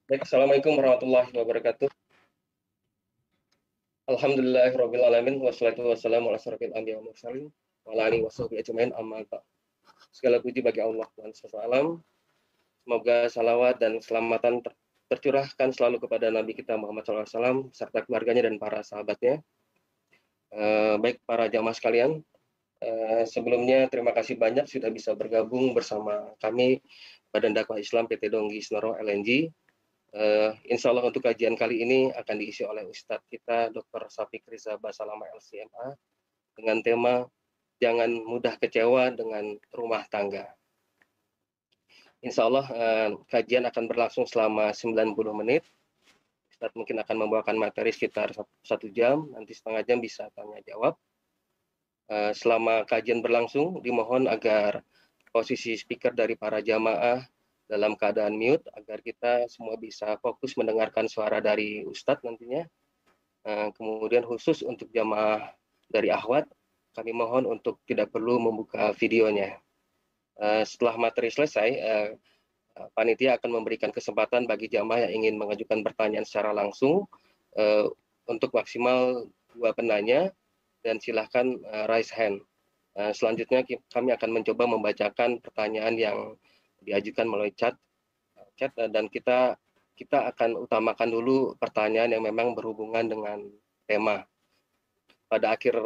Baik, assalamualaikum warahmatullahi wabarakatuh. Alhamdulillahirabbil alamin wassalatu wassalamu ala asyrofil anbiya'i wal mursalin wa ala alihi washabihi ajmain amma ba'd. Segala puji bagi Allah Tuhan semesta alam. Semoga salawat dan keselamatan tercurahkan selalu kepada Nabi kita Muhammad SAW serta keluarganya dan para sahabatnya. Baik para jamaah sekalian, sebelumnya terima kasih banyak sudah bisa bergabung bersama kami Badan Dakwah Islam PT Donggi Senoro LNG. Insya Allah untuk kajian kali ini akan diisi oleh Ustadz kita Dr. Syafiq Riza Basalama LCMA dengan tema jangan mudah kecewa dengan rumah tangga. Insya Allah kajian akan berlangsung selama 90 menit. Ustadz mungkin akan membawakan materi sekitar 1 jam, nanti setengah jam bisa tanya jawab. Selama kajian berlangsung dimohon agar posisi speaker dari para jamaah dalam keadaan mute agar kita semua bisa fokus mendengarkan suara dari Ustadz nantinya. Kemudian khusus untuk jamaah dari Akhwat, kami mohon untuk tidak perlu membuka videonya. Setelah materi selesai, panitia akan memberikan kesempatan bagi jamaah yang ingin mengajukan pertanyaan secara langsung untuk maksimal 2 penanya dan silahkan raise hand. Selanjutnya kami akan mencoba membacakan pertanyaan yang diajukan melalui chat dan kita akan utamakan dulu pertanyaan yang memang berhubungan dengan tema. Pada akhir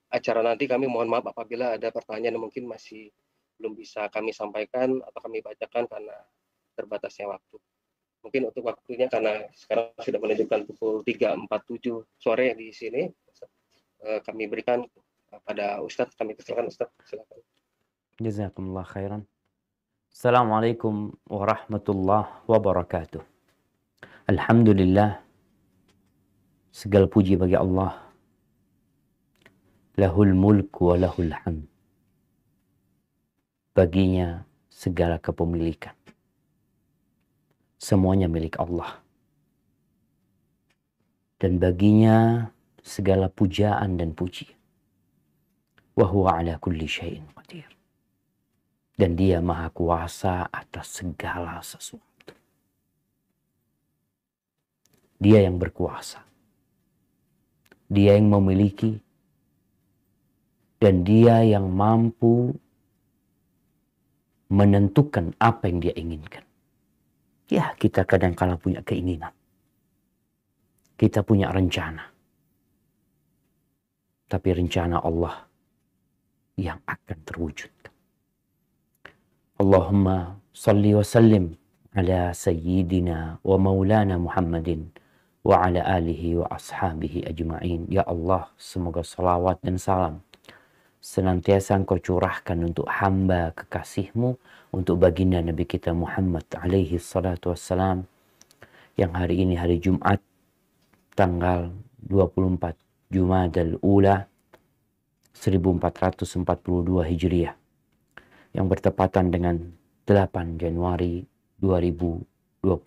acara nanti kami mohon maaf apabila ada pertanyaan yang mungkin masih belum bisa kami sampaikan atau kami bacakan karena terbatasnya waktu. Mungkin untuk waktunya karena sekarang sudah menunjukkan pukul 3.47 sore di sini, kami berikan pada Ustadz, kami persilakan Ustadz, silakan. Jazakumullah khairan. Assalamualaikum warahmatullahi wabarakatuh. Alhamdulillah, segala puji bagi Allah. Lahul mulku wa lahul hamd. Baginya segala kepemilikan. Semuanya milik Allah. Dan baginya segala pujaan dan puji. Wa huwa ala kulli syai'in qadir. Dan dia maha kuasa atas segala sesuatu. Dia yang berkuasa. Dia yang memiliki. Dan dia yang mampu menentukan apa yang dia inginkan. Ya, kita kadang-kala punya keinginan. Kita punya rencana. Tapi rencana Allah yang akan terwujud. Allahumma salli wa sallim ala sayyidina wa maulana Muhammadin wa ala alihi wa ashabihi ajma'in. Ya Allah, semoga salawat dan salam senantiasa Engkau curahkan untuk hamba kekasih-Mu, untuk baginda Nabi kita Muhammad alaihi salatu wassalam, yang hari ini hari Jumat tanggal 24 Jumadal Ula 1442 Hijriah, yang bertepatan dengan 8 Januari 2021.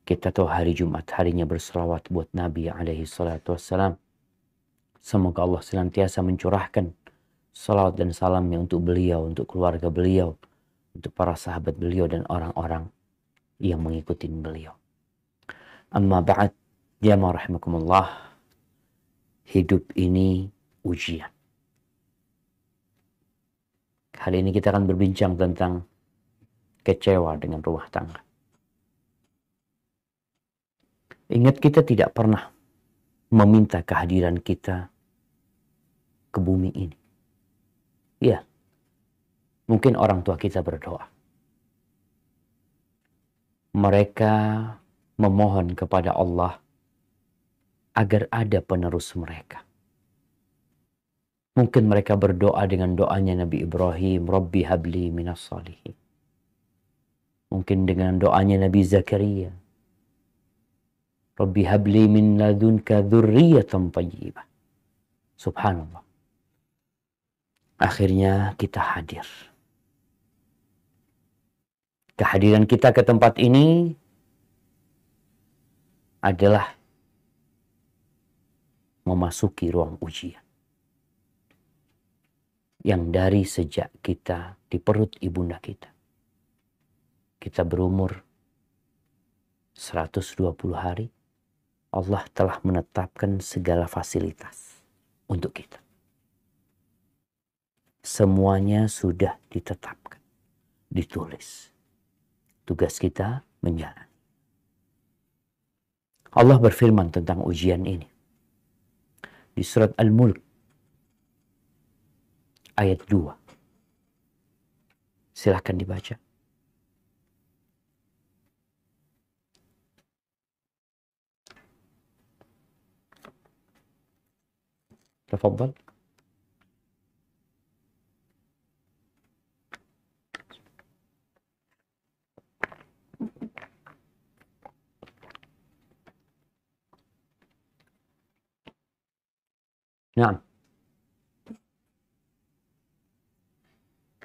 Kita tahu hari Jumat harinya berselawat buat Nabi alaihi salatu wassalam. Semoga Allah senantiasa mencurahkan salawat dan salamnya untuk beliau, untuk keluarga beliau, untuk para sahabat beliau dan orang-orang yang mengikuti beliau. Amma ba'd, jamaah rahimakumullah, hidup ini ujian. Kali ini kita akan berbincang tentang kecewa dengan rumah tangga. Ingat, kita tidak pernah meminta kehadiran kita ke bumi ini. Ya, mungkin orang tua kita berdoa. Mereka memohon kepada Allah agar ada penerus mereka. Mungkin mereka berdoa dengan doanya Nabi Ibrahim, Rabbi habli minas salihin. Mungkin dengan doanya Nabi Zakaria, Rabbi habli min ladunka dzurriyyatan thayyibah. Subhanallah. Akhirnya kita hadir. Kehadiran kita ke tempat ini adalah memasuki ruang ujian. Yang dari sejak kita di perut ibunda kita. Kita berumur 120 hari Allah telah menetapkan segala fasilitas untuk kita. Semuanya sudah ditetapkan, ditulis. Tugas kita menjalani. Allah berfirman tentang ujian ini di surat Al-Mulk ayat 2. Silahkan dibaca. Tafadhal. Naam.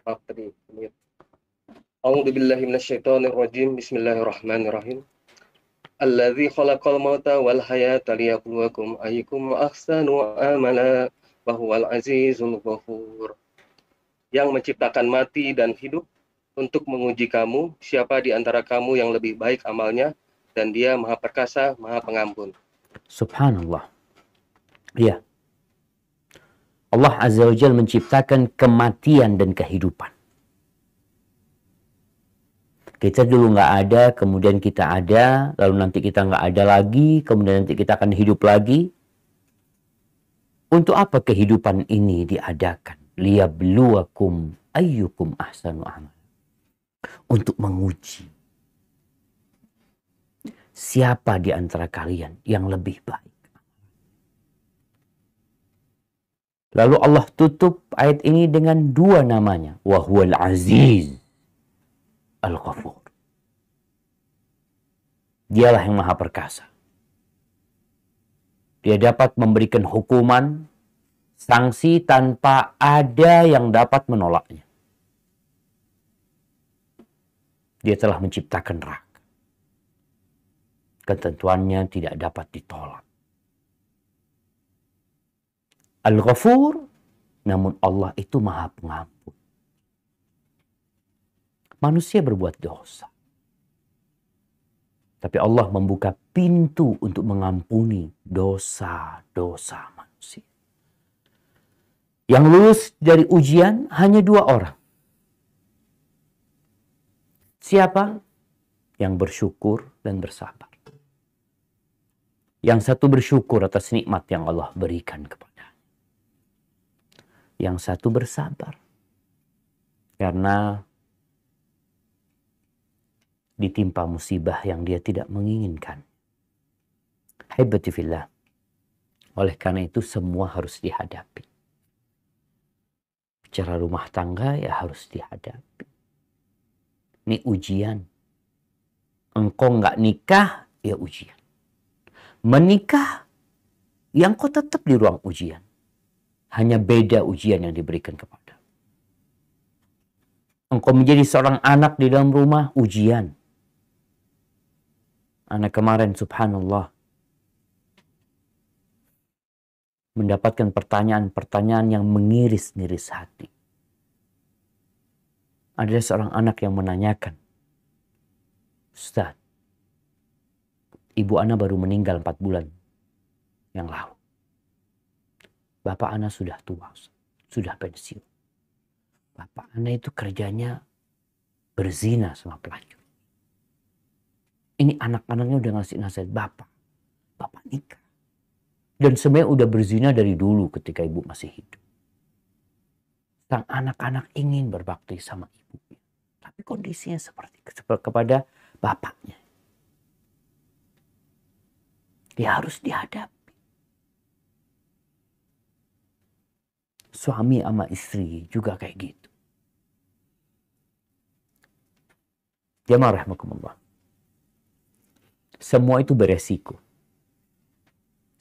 Maaf tadi. A'udzu billahi minasyaitonir rajim. Bismillahirrahmanirrahim. Alladzi khalaqal mauta wal hayata liyabluwakum ayyukum ahsanu amala wa huwal azizul ghafur. Yang menciptakan mati dan hidup untuk menguji kamu, siapa di antara kamu yang lebih baik amalnya, dan Dia Maha Perkasa, Maha Pengampun. Subhanallah. Ya. Allah Azza wa Jalla menciptakan kematian dan kehidupan. Kita dulu nggak ada, kemudian kita ada, lalu nanti kita nggak ada lagi, kemudian nanti kita akan hidup lagi. Untuk apa kehidupan ini diadakan? Liyabluwakum ayyukum ahsanu amal. Untuk menguji siapa di antara kalian yang lebih baik. Lalu Allah tutup ayat ini dengan dua namanya. Wa huwal aziz al-ghafur. Dialah yang maha perkasa. Dia dapat memberikan hukuman, sanksi tanpa ada yang dapat menolaknya. Dia telah menciptakan neraka. Ketentuannya tidak dapat ditolak. Al-Ghafur, namun Allah itu maha pengampun. Manusia berbuat dosa. Tapi Allah membuka pintu untuk mengampuni dosa-dosa manusia. Yang lulus dari ujian hanya 2 orang. Siapa? Yang bersyukur dan bersabar. Yang satu bersyukur atas nikmat yang Allah berikan kepada. Yang satu bersabar. Karena ditimpa musibah yang dia tidak menginginkan. Haibati fillah. Oleh karena itu semua harus dihadapi. Bicara rumah tangga ya harus dihadapi. Ini ujian. Engkau nggak nikah, ya ujian. Menikah, ya engkau tetap di ruang ujian. Hanya beda ujian yang diberikan kepada. Engkau menjadi seorang anak di dalam rumah, ujian. Anak kemarin, subhanallah, mendapatkan pertanyaan-pertanyaan yang mengiris-ngiris hati. Ada seorang anak yang menanyakan, Ustaz, ibu ana baru meninggal 4 bulan yang lalu. Bapak ana sudah tua, sudah pensiun. Bapak ana itu kerjanya berzina sama pelacur. Ini anak-anaknya udah ngasih nasihat, Bapak nikah. Dan sebenarnya udah berzina dari dulu ketika ibu masih hidup. Sang anak-anak ingin berbakti sama ibunya. Tapi kondisinya seperti kepada bapaknya. Dia harus dihadapi. Suami sama istri juga kayak gitu. Jamaah rahimakumullah. Semua itu beresiko.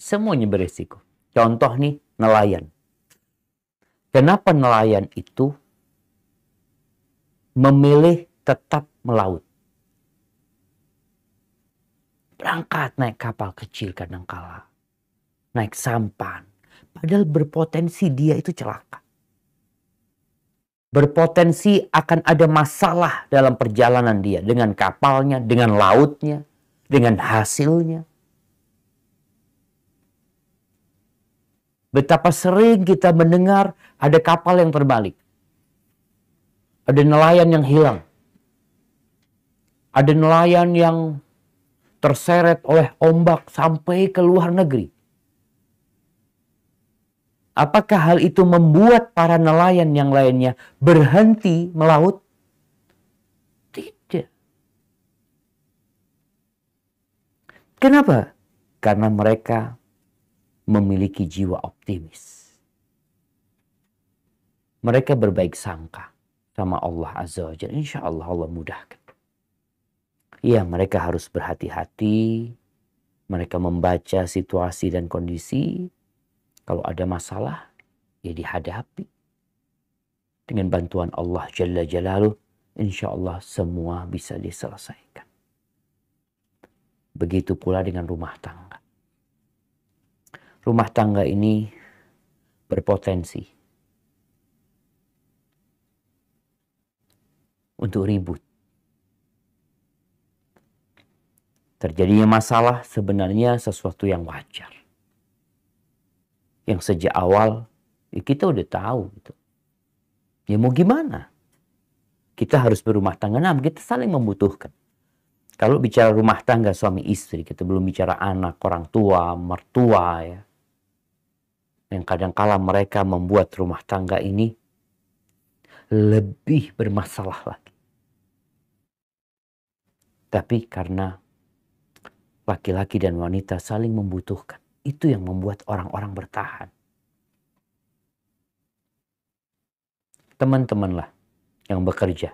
Semuanya beresiko. Contoh nih, nelayan. Kenapa nelayan itu memilih tetap melaut? Berangkat naik kapal kecil kadangkala. Naik sampan. Padahal berpotensi dia itu celaka. Berpotensi akan ada masalah dalam perjalanan dia. Dengan kapalnya, dengan lautnya. dengan hasilnya. Betapa sering kita mendengar ada kapal yang terbalik. Ada nelayan yang hilang. Ada nelayan yang terseret oleh ombak sampai ke luar negeri. Apakah hal itu membuat para nelayan yang lainnya berhenti melaut? Tidak. Kenapa? Karena mereka memiliki jiwa optimis. Mereka berbaik sangka sama Allah Azza wa Jalla. Insya Allah Allah mudahkan. Ya, mereka harus berhati-hati. Mereka membaca situasi dan kondisi. Kalau ada masalah, ya dihadapi. Dengan bantuan Allah Jalla Jalaluh, insya Allah semua bisa diselesaikan. Begitu pula dengan rumah tangga. Rumah tangga ini berpotensi untuk ribut. Terjadinya masalah sebenarnya sesuatu yang wajar. Yang sejak awal ya kita udah tahu gitu. Ya mau gimana? Kita harus berumah tangga, nah kita saling membutuhkan. Kalau bicara rumah tangga suami istri, kita belum bicara anak, orang tua, mertua ya. Yang kadangkala mereka membuat rumah tangga ini lebih bermasalah lagi. Tapi karena laki-laki dan wanita saling membutuhkan, itu yang membuat orang-orang bertahan. Teman-temanlah yang bekerja.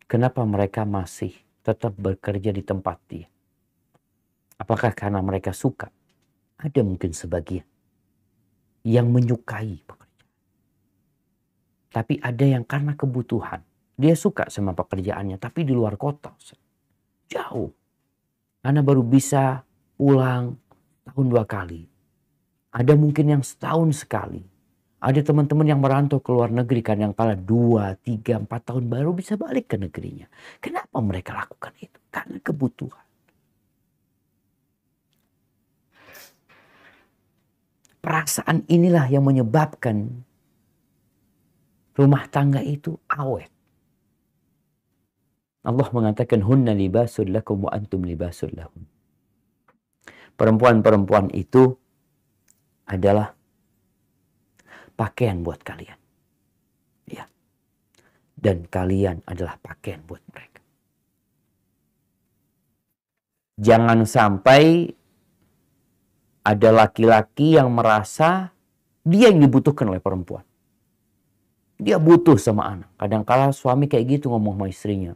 Kenapa mereka masih tetap bekerja di tempat dia? Apakah karena mereka suka? Ada mungkin sebagian yang menyukai pekerjaan. Tapi ada yang karena kebutuhan. Dia suka sama pekerjaannya, tapi di luar kota. Jauh. Karena baru bisa pulang tahun 2 kali. Ada mungkin yang setahun sekali. Ada teman-teman yang merantau ke luar negeri kadang-kala 2, 3, 4 tahun baru bisa balik ke negerinya. Kenapa mereka lakukan itu? Karena kebutuhan. Perasaan inilah yang menyebabkan rumah tangga itu awet. Allah mengatakan hunna libasul lakum wa antum libasul lahum. Perempuan-perempuan itu adalah pakaian buat kalian. Ya. Dan kalian adalah pakaian buat mereka. Jangan sampai ada laki-laki yang merasa dia yang dibutuhkan oleh perempuan. Dia butuh sama anak. Kadang-kala suami kayak gitu ngomong sama istrinya.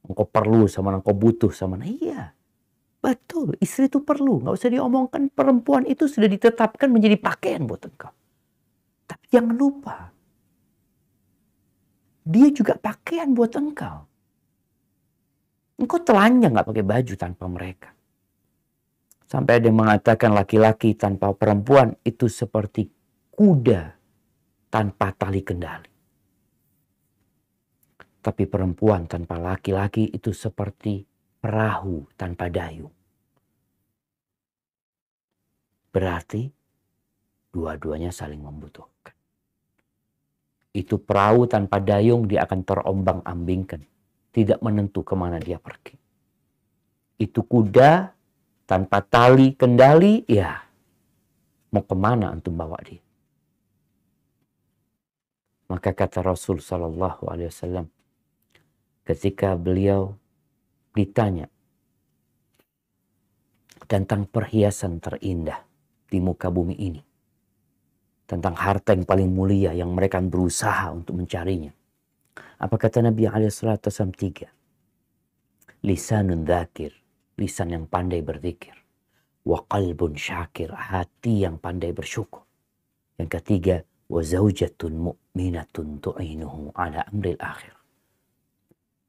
Engkau perlu sama anak, engkau butuh sama anak. Iya, betul. Istri itu perlu. Nggak usah diomongkan. Perempuan itu sudah ditetapkan menjadi pakaian buat engkau. Tapi jangan lupa. Dia juga pakaian buat engkau. Engkau telanjang nggak pakai baju tanpa mereka. Sampai ada yang mengatakan laki-laki tanpa perempuan itu seperti kuda tanpa tali kendali. Tapi perempuan tanpa laki-laki itu seperti perahu tanpa dayung. Berarti dua-duanya saling membutuhkan. Itu perahu tanpa dayung dia akan terombang-ambingkan. Tidak menentu kemana dia pergi. Itu kuda tanpa tali kendali, ya mau kemana antum bawa dia? Maka kata Rasul Sallallahu Alaihi Wasallam, ketika beliau ditanya tentang perhiasan terindah di muka bumi ini, tentang harta yang paling mulia yang mereka berusaha untuk mencarinya, apa kata Nabi Alaihissalam? 3. Lisanun dzakir, lisan yang pandai berzikir. Wa qalbun syakir, hati yang pandai bersyukur. Yang ketiga, wa zaujatun mu'minatun tu'inuhu ala amril akhir.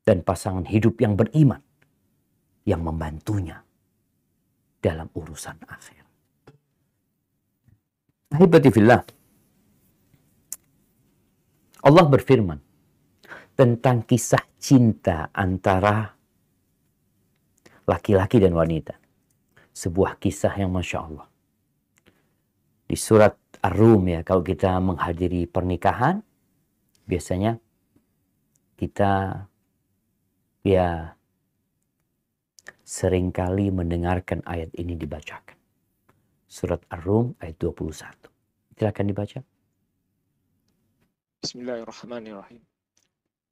Dan pasangan hidup yang beriman, yang membantunya dalam urusan akhir. Ahibati fillah, Allah berfirman tentang kisah cinta antara laki-laki dan wanita. Sebuah kisah yang Masya Allah. Di surat Ar-Rum ya, kalau kita menghadiri pernikahan, biasanya kita ya seringkali mendengarkan ayat ini dibacakan. Surat Ar-Rum ayat 21. Silakan dibaca. Bismillahirrahmanirrahim.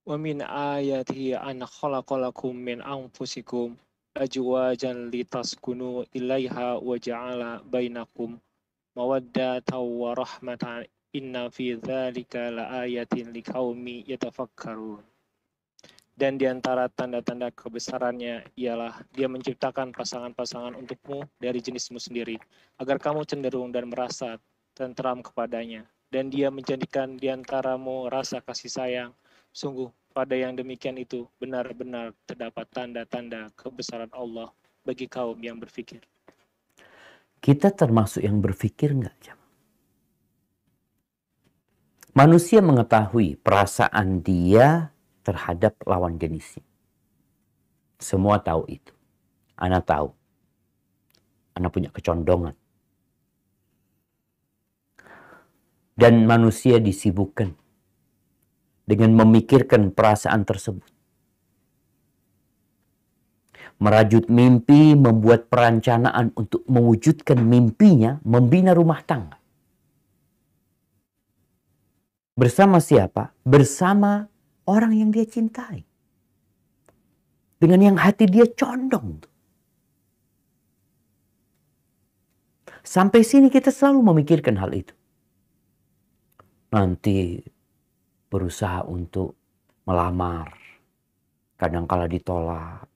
Wa min ayatihi an khalaqalakum min anfusikum azwajan litaskunu ilaiha wa ja'ala bainakum mawaddatan wa rahmatan inna fi dzalika laayatin liqaumi yatafakkarun. Dan di antara tanda-tanda kebesarannya ialah Dia menciptakan pasangan-pasangan untukmu dari jenismu sendiri agar kamu cenderung dan merasa tentram kepadanya. Dan Dia menjadikan di antaramu rasa kasih sayang. Sungguh pada yang demikian itu benar-benar terdapat tanda-tanda kebesaran Allah bagi kaum yang berfikir. Kita termasuk yang berfikir enggak? Manusia mengetahui perasaan dia terhadap lawan jenisnya. Semua tahu itu. Ana tahu. Ana punya kecondongan. Dan manusia disibukkan dengan memikirkan perasaan tersebut. Merajut mimpi, membuat perencanaan untuk mewujudkan mimpinya, membina rumah tangga. Bersama siapa? Bersama orang yang dia cintai. Dengan yang hati dia condong. Sampai sini kita selalu memikirkan hal itu. Nanti berusaha untuk melamar. Kadangkala ditolak.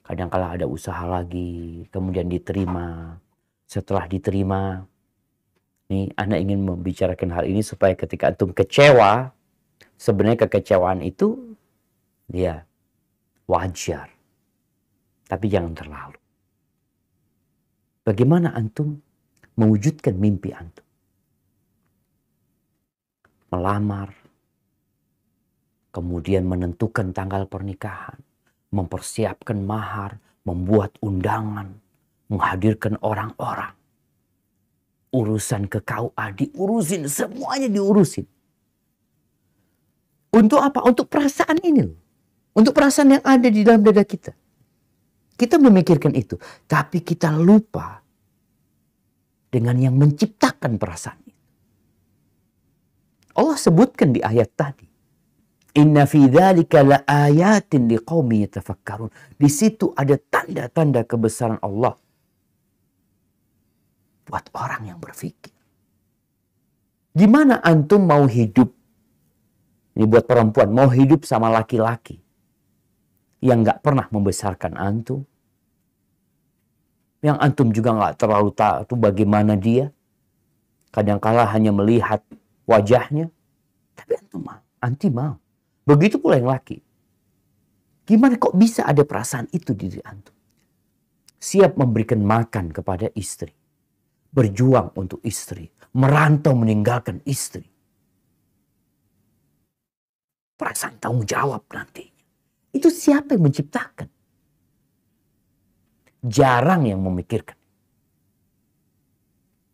Kadangkala ada usaha lagi. Kemudian diterima. Setelah diterima. Nih, Anda ingin membicarakan hal ini supaya ketika antum kecewa. Sebenarnya kekecewaan itu ya wajar. Tapi jangan terlalu. Bagaimana antum mewujudkan mimpi antum? Melamar, kemudian menentukan tanggal pernikahan, mempersiapkan mahar, membuat undangan, menghadirkan orang-orang. Urusan ke KUA diurusin, semuanya diurusin. Untuk apa? Untuk perasaan ini. Untuk perasaan yang ada di dalam dada kita. Kita memikirkan itu. Tapi kita lupa dengan yang menciptakan perasaan itu. Allah sebutkan di ayat tadi. Inna fi dzalika laayatin liqaumin yatafakkarun. Di situ ada tanda-tanda kebesaran Allah buat orang yang berpikir. Gimana antum mau hidup? Ini buat perempuan, mau hidup sama laki-laki yang nggak pernah membesarkan antum, yang antum juga nggak terlalu tahu bagaimana dia, kadangkala hanya melihat wajahnya, tapi antum mau, anti mau. Begitu pula yang laki. Gimana kok bisa ada perasaan itu di diri antum? Siap memberikan makan kepada istri, berjuang untuk istri, merantau meninggalkan istri. Perasaan tanggung jawab nantinya. Itu siapa yang menciptakan? Jarang yang memikirkan.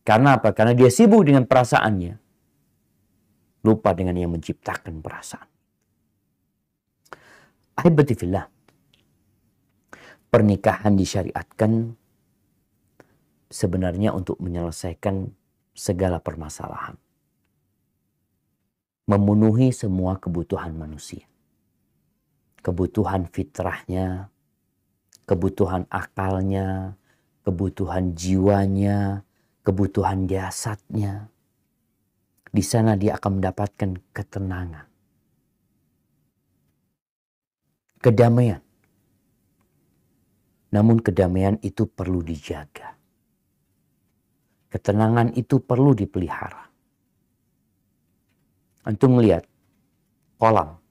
Karena apa? Karena dia sibuk dengan perasaannya. Lupa dengan yang menciptakan perasaan. Ahibati fillah. Pernikahan disyariatkan sebenarnya untuk menyelesaikan segala permasalahan. Memenuhi semua kebutuhan manusia. Kebutuhan fitrahnya, kebutuhan akalnya, kebutuhan jiwanya, kebutuhan jasadnya. Di sana dia akan mendapatkan ketenangan. Kedamaian. Namun kedamaian itu perlu dijaga. Ketenangan itu perlu dipelihara. Antum lihat kolam.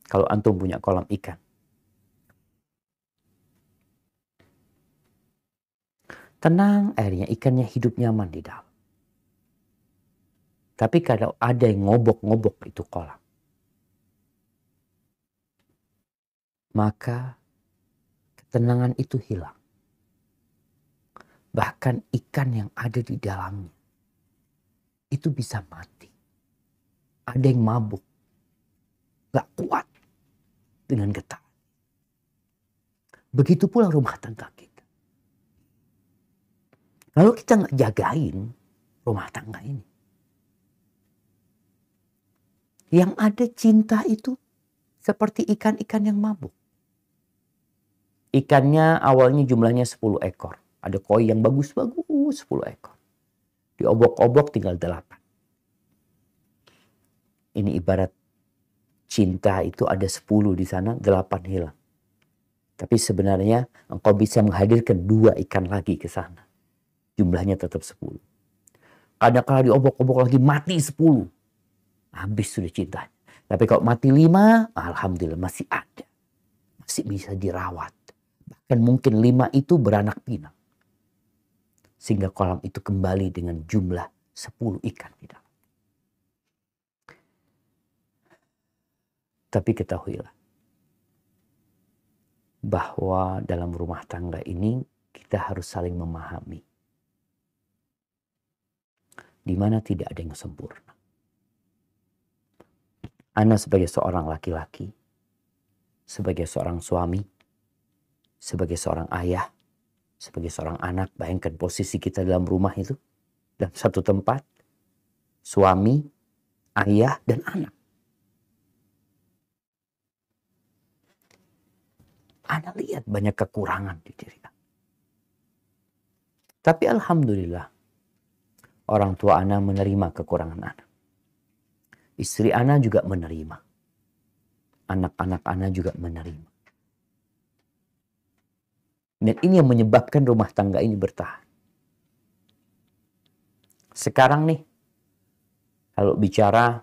Kalau antum punya kolam ikan. Tenang airnya, ikannya hidup nyaman di dalam. Tapi kalau ada yang ngobok-ngobok itu kolam. maka ketenangan itu hilang. Bahkan ikan yang ada di dalamnya itu bisa mati. Ada yang mabuk, gak kuat dengan getar. Begitu pula rumah tangga kita. Kalau kita gak jagain rumah tangga ini, yang ada cinta itu seperti ikan-ikan yang mabuk. Ikannya awalnya jumlahnya 10 ekor. Ada koi yang bagus-bagus 10 ekor. Diobok-obok tinggal 8. Ini ibarat cinta itu ada 10 di sana, 8 hilang. Tapi sebenarnya engkau bisa menghadirkan 2 ikan lagi ke sana. Jumlahnya tetap 10. Kadang-kadang diobok-obok lagi mati 10. Habis sudah cintanya. Tapi kalau mati 5, alhamdulillah masih ada. Masih bisa dirawat. Bahkan mungkin 5 itu beranak pinak. Sehingga kolam itu kembali dengan jumlah 10 ikan di dalam. Tapi ketahuilah bahwa dalam rumah tangga ini kita harus saling memahami. Di mana tidak ada yang sempurna. Ana sebagai seorang laki-laki, sebagai seorang suami, sebagai seorang ayah, sebagai seorang anak, bayangkan posisi kita dalam rumah itu, dalam satu tempat, suami, ayah, dan anak. Ana lihat banyak kekurangan di diri Ana. Tapi alhamdulillah, orang tua Ana menerima kekurangan Ana. Istri Ana juga menerima. Anak-anak Ana juga menerima. Dan ini yang menyebabkan rumah tangga ini bertahan. Sekarang nih, kalau bicara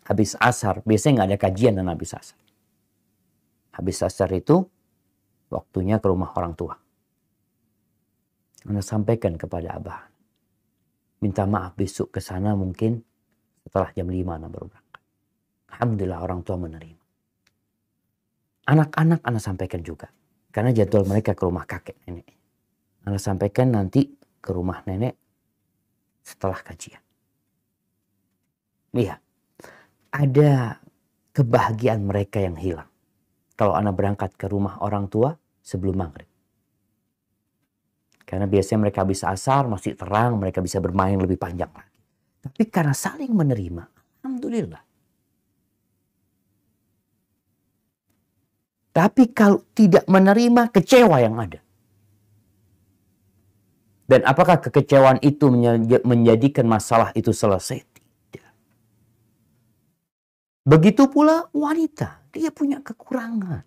habis asar, biasanya nggak ada kajian dan habis asar. Habis asar itu waktunya ke rumah orang tua. Ana sampaikan kepada abah, minta maaf besok ke sana mungkin setelah jam 5 Ana baru berangkat. Alhamdulillah orang tua menerima. Anak-anak Ana sampaikan juga. Karena jadwal mereka ke rumah kakek nenek. Ana sampaikan nanti ke rumah nenek setelah kajian. Lihat, ada kebahagiaan mereka yang hilang. Kalau Ana berangkat ke rumah orang tua sebelum maghrib. Karena biasanya mereka habis asar, masih terang, mereka bisa bermain lebih panjang lagi. Tapi karena saling menerima, alhamdulillah. Tapi kalau tidak menerima, kecewa yang ada. Dan apakah kekecewaan itu menjadikan masalah itu selesai? Tidak. Begitu pula wanita, dia punya kekurangan.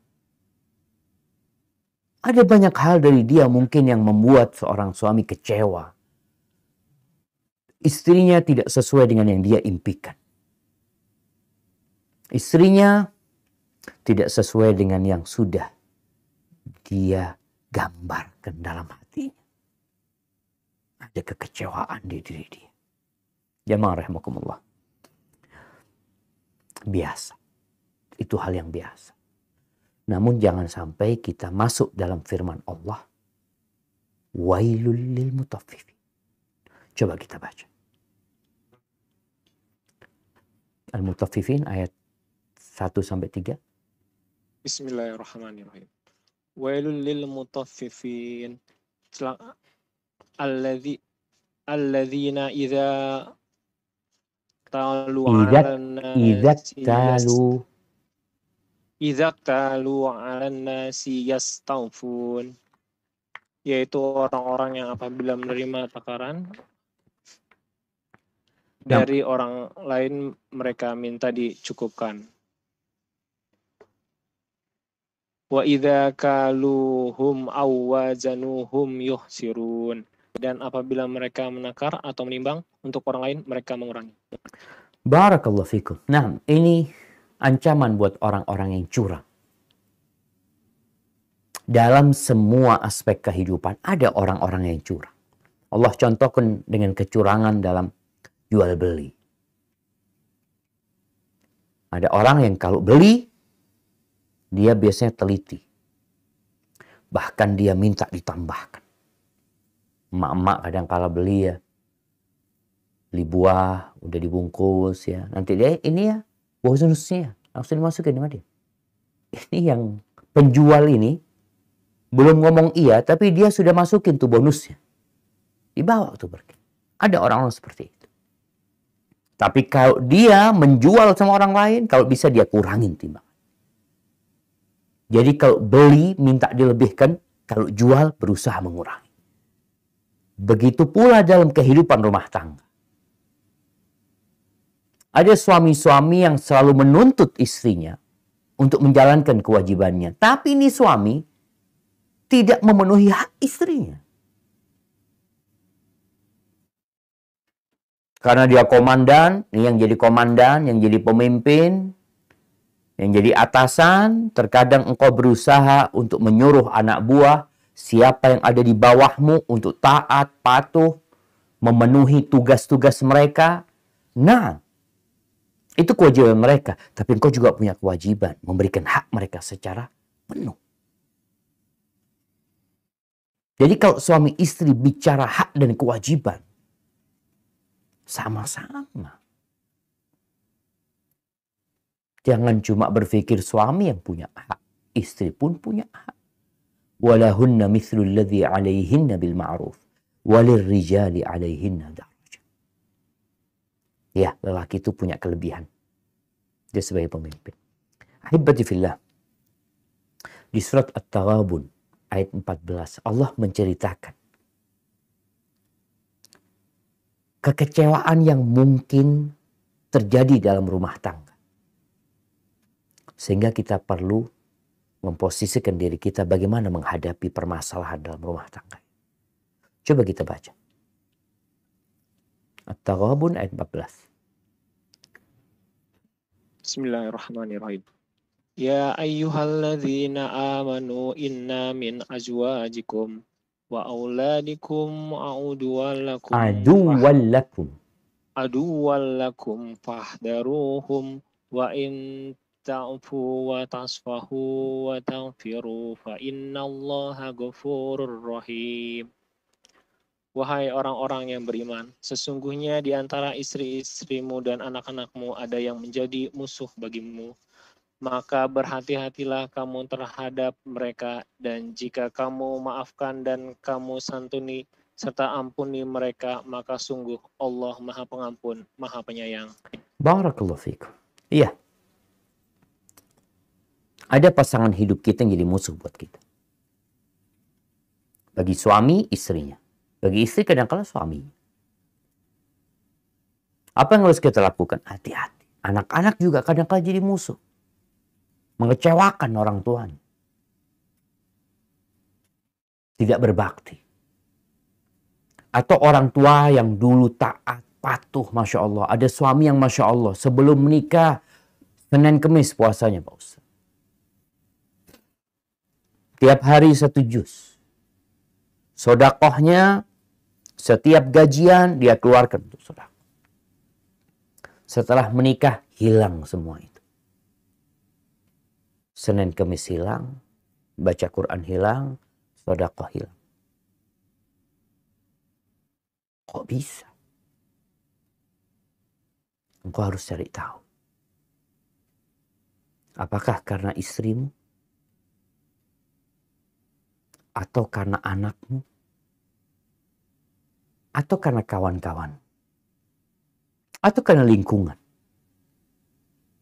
Ada banyak hal dari dia mungkin yang membuat seorang suami kecewa. Istrinya tidak sesuai dengan yang dia impikan. Istrinya tidak sesuai dengan yang sudah dia gambarkan dalam hatinya. Ada kekecewaan di diri dia. Jamaah rahimakumullah. Biasa. Itu hal yang biasa. Namun jangan sampai kita masuk dalam firman Allah. Wailul lil mutaffifin. Coba kita baca. Al-Mutaffifin ayat 1-3. Bismillahirrahmanirrahim. Wailul lil mutaffifin. Alladzina idza talu 'alan nasi yastawfun. Yaitu orang-orang yang apabila menerima takaran dari orang lain mereka minta dicukupkan. Wa idza kaluhum aw wazanuhum yuhsirun. Dan apabila mereka menakar atau menimbang untuk orang lain mereka mengurangi. Barakallahu fikum. Nah, ini ancaman buat orang-orang yang curang. Dalam semua aspek kehidupan ada orang-orang yang curang. Allah contohkan dengan kecurangan dalam jual beli. Ada orang yang kalau beli dia biasanya teliti. Bahkan dia minta ditambahkan. Emak-emak kadang kala beli ya, beli buah, udah dibungkus ya. Nanti dia, ini ya, buah nusnya, langsung dimasukin sama dia. Ini yang penjual ini, belum ngomong iya, tapi dia sudah masukin tuh bonusnya. Dibawa tuh pergi. Ada orang-orang seperti itu. Tapi kalau dia menjual sama orang lain, kalau bisa dia kurangin timbang. Jadi kalau beli minta dilebihkan, kalau jual berusaha mengurangi. Begitu pula dalam kehidupan rumah tangga. Ada suami-suami yang selalu menuntut istrinya untuk menjalankan kewajibannya. Tapi ini suami tidak memenuhi hak istrinya. Karena dia komandan, ini yang jadi komandan, yang jadi pemimpin, yang jadi atasan, terkadang engkau berusaha untuk menyuruh anak buah, siapa yang ada di bawahmu untuk taat, patuh, memenuhi tugas-tugas mereka. Nah, itu kewajiban mereka. Tapi engkau juga punya kewajiban memberikan hak mereka secara penuh. Jadi kalau suami istri bicara hak dan kewajiban, sama-sama. Jangan cuma berpikir suami yang punya hak, istri pun punya hak. Walahunna mithlul ladzi 'alaihinna bil ma'ruf walirrijali 'alaihinna darajah. Ya, lelaki itu punya kelebihan. Dia sebagai pemimpin. Ahibati fillah. Di surat At-Taghabun ayat 14 Allah menceritakan kekecewaan yang mungkin terjadi dalam rumah tangga. Sehingga kita perlu memposisikan diri kita bagaimana menghadapi permasalahan dalam rumah tangga. Coba kita baca. At-Taghabun ayat 14. Bismillahirrahmanirrahim. Ya ayyuhalladzina amanu inna min azwajikum wa auladikum Aduwwan lakum. fahdaruhum wa in ta'fu wa tasfahu wa taghfiru fa innallaha ghafurur rahim. Wahai orang-orang yang beriman, sesungguhnya di antara istri-istrimu dan anak-anakmu ada yang menjadi musuh bagimu. Maka berhati-hatilah kamu terhadap mereka, dan jika kamu maafkan dan kamu santuni serta ampuni mereka, maka sungguh Allah Maha Pengampun, Maha Penyayang. Barakallahu fikum. Iya. Ada pasangan hidup kita yang jadi musuh buat kita. Bagi suami, istrinya. Bagi istri kadang-kadang suami. Apa yang harus kita lakukan? Hati-hati. Anak-anak juga kadang-kadang jadi musuh. Mengecewakan orang tuanya. Tidak berbakti. Atau orang tua yang dulu taat, patuh, Masya Allah. Ada suami yang Masya Allah, sebelum menikah, Senin Kemis puasanya Pak Ustaz. Tiap hari 1 juz. Sodakohnya, setiap gajian dia keluarkan untuk sodakoh. Setelah menikah, hilang semua itu. Senin Kemis hilang, baca Quran hilang, sodakoh hilang. Kok bisa? Engkau harus cari tahu. Apakah karena istrimu? Atau karena anakmu? Atau karena kawan-kawan? Atau karena lingkungan?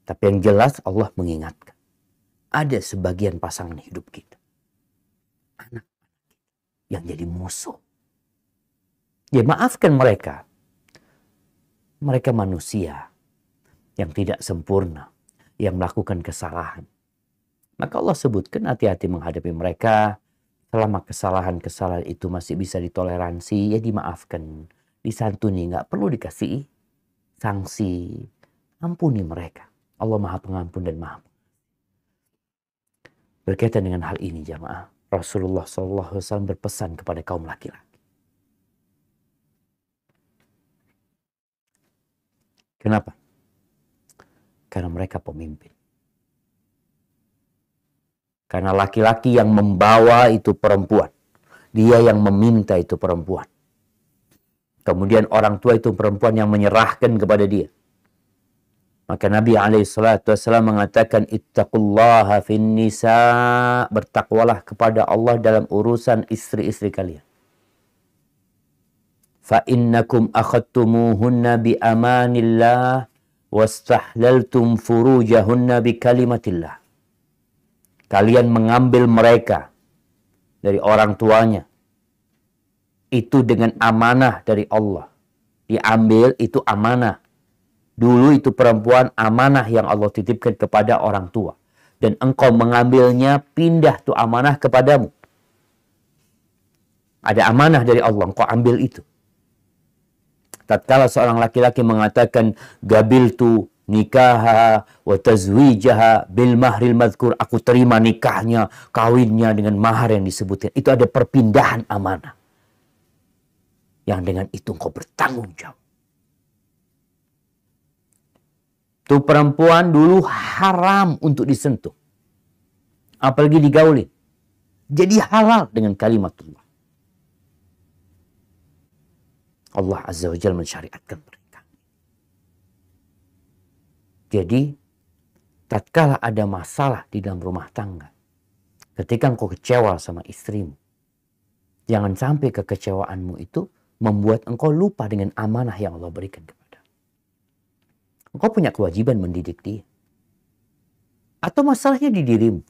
Tapi yang jelas Allah mengingatkan. Ada sebagian pasangan hidup kita. Anak yang jadi musuh. Ya maafkan mereka. Mereka manusia yang tidak sempurna. Yang melakukan kesalahan. Maka Allah sebutkan hati-hati menghadapi mereka. Selama kesalahan-kesalahan itu masih bisa ditoleransi, ya dimaafkan. Disantuni, nggak perlu dikasih sanksi. Ampuni mereka. Allah Maha Pengampun dan Maha. Berkaitan dengan hal ini jamaah, Rasulullah SAW berpesan kepada kaum laki-laki. Kenapa? Karena mereka pemimpin. Karena laki-laki yang membawa itu perempuan. Dia yang meminta itu perempuan. Kemudian orang tua itu perempuan yang menyerahkan kepada dia. Maka Nabi SAW mengatakan, ittaqullaha fin nisa, bertakwalah kepada Allah dalam urusan istri-istri kalian. Fa innakum akhadtumuhunna bi amanillah wastahlaltum furujahunna bi kalimatillah. Kalian mengambil mereka dari orang tuanya itu dengan amanah dari Allah. Diambil itu amanah. Dulu itu perempuan amanah yang Allah titipkan kepada orang tua. Dan engkau mengambilnya, pindah tuh amanah kepadamu. Ada amanah dari Allah, engkau ambil itu. Tatkala seorang laki-laki mengatakan, gabiltu nikaha wa tazwijaha bil mahril madhkur, aku terima nikahnya, kawinnya dengan mahar yang disebutkan. Itu ada perpindahan amanah. Yang dengan itu engkau bertanggung jawab. Tuh perempuan dulu haram untuk disentuh. Apalagi digauli. Jadi halal dengan kalimatullah. Allah Azza wa Jalla mensyariatkan mereka. Jadi, tatkala ada masalah di dalam rumah tangga, ketika engkau kecewa sama istrimu, jangan sampai kekecewaanmu itu membuat engkau lupa dengan amanah yang Allah berikan kepada. Engkau punya kewajiban mendidik dia. Atau masalahnya di dirimu.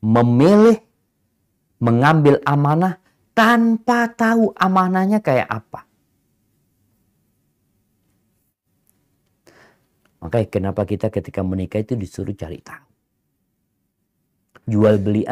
Memilih mengambil amanah tanpa tahu amanahnya kayak apa. Makanya kenapa kita ketika menikah itu disuruh cari tahu. Jual beli